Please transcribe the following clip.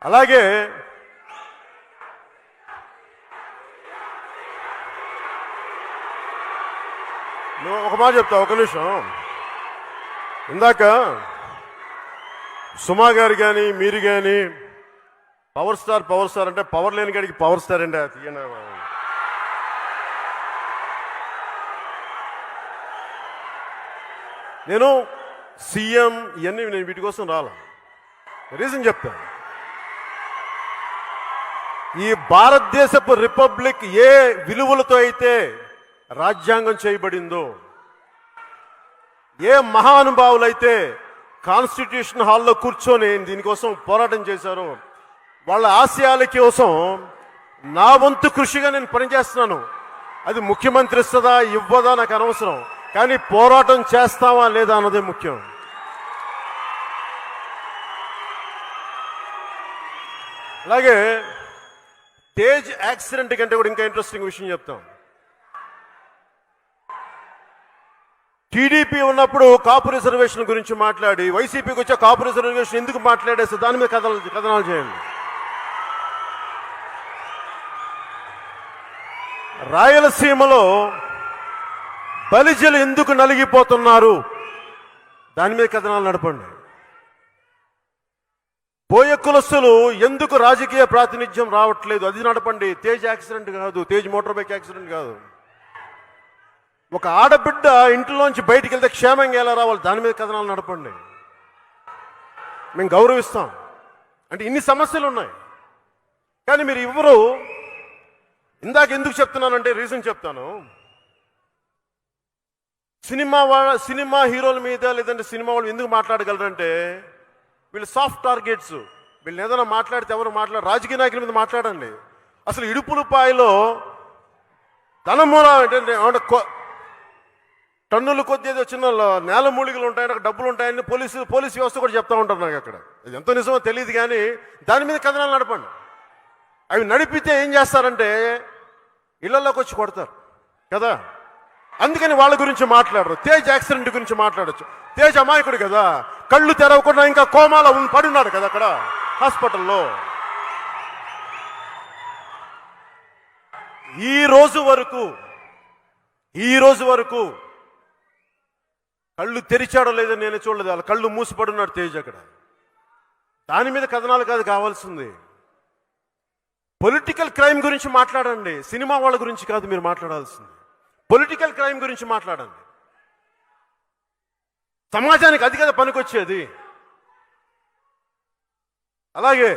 అలాగే ఒక మాట చెప్తా, ఒక నిమిషం. ఇందాక సుమా గారు కానీ మీరు కానీ పవర్ స్టార్ అంటే పవర్ లేని గడికి పవర్ స్టార్ అండి. తీయన నేను సీఎం ఇవన్నీ నేను వీటి కోసం రాలా. రీజన్ చెప్తాను. ఈ భారతదేశపు రిపబ్లిక్ ఏ విలువలతో అయితే రాజ్యాంగం చేయబడిందో, ఏ మహానుభావులైతే కాన్స్టిట్యూషన్ హాల్లో కూర్చొని దీనికోసం పోరాటం చేశారో, వాళ్ళ ఆశయాల కోసం నా వంతు కృషిగా నేను పనిచేస్తున్నాను. అది ముఖ్యమంత్రి ఇస్తుందా ఇవ్వదా నాకు అనవసరం, కానీ పోరాటం చేస్తావా లేదా అన్నదే ముఖ్యం. అలాగే తేజ్ యాక్సిడెంట్ కంటే కూడా ఇంకా ఇంట్రెస్టింగ్ విషయం చెప్తాం. టీడీపీ ఉన్నప్పుడు కాపు రిజర్వేషన్ గురించి మాట్లాడి, వైసీపీకి వచ్చే కాపు రిజర్వేషన్ ఎందుకు మాట్లాడేస్తే దాని మీద కథనాలు చేయండి. రాయలసీమలో బలిజలు ఎందుకు నలిగిపోతున్నారు దాని మీద కథనాలు నడపండి. బోయ కులస్తులు ఎందుకు రాజకీయ ప్రాతినిధ్యం రావట్లేదు అది నడపండి. తేజ్ యాక్సిడెంట్ కాదు, తేజ్ మోటార్ బైక్ యాక్సిడెంట్ కాదు. ఒక ఆడబిడ్డ ఇంట్లోంచి బయటికి వెళ్తే క్షేమంగా ఎలా రావాలి దాని మీద కథనాలు నడపండి. మేము గౌరవిస్తాం. అంటే ఇన్ని సమస్యలు ఉన్నాయి, కానీ మీరు ఎవరు ఇందాక ఎందుకు చెప్తున్నానంటే రీజన్ చెప్తాను. సినిమా హీరోల మీద లేదంటే సినిమా వాళ్ళు ఎందుకు మాట్లాడగలరంటే వీళ్ళు సాఫ్ట్ టార్గెట్స్. వీళ్ళని ఏదైనా మాట్లాడితే ఎవరు రాజకీయ నాయకుల మీద మాట్లాడండి. అసలు ఇడుపులపాయలో ధనమూల అంటే టన్నులు కొద్ది ఏదో చిన్న నేల మూలికలు ఉంటాయని అక్కడ డబ్బులు ఉంటాయని పోలీసు వ్యవస్థ కూడా చెప్తా ఉంటారు నాకు. అక్కడ ఇది ఎంతో నిజమో తెలియదు, కానీ దాని మీద కథనాలు నడపండి. అవి నడిపితే ఏం చేస్తారంటే ఇళ్లలోకి వచ్చి కొడతారు కదా. అందుకని వాళ్ళ గురించి మాట్లాడరు. తేజ్ యాక్సిడెంట్ గురించి మాట్లాడచ్చు. తేజ్ అమాయకుడు కదా, కళ్ళు తెరవకుండా ఇంకా కోమాలో పడున్నాడు కదా అక్కడ హాస్పిటల్లో. ఈ రోజు వరకు కళ్ళు తెరిచాడో లేదో నేను చూడలేదు. వాళ్ళ కళ్ళు మూసిపడున్నాడు తేజ్ అక్కడ. దాని మీద కథనాలు కాదు కావాల్సింది. పొలిటికల్ క్రైమ్ గురించి మాట్లాడండి, సినిమా వాళ్ళ గురించి కాదు మీరు మాట్లాడాల్సింది. పొలిటికల్ క్రైమ్ గురించి మాట్లాడండి. సమాజానికి అది కదా పనికొచ్చేది. అలాగే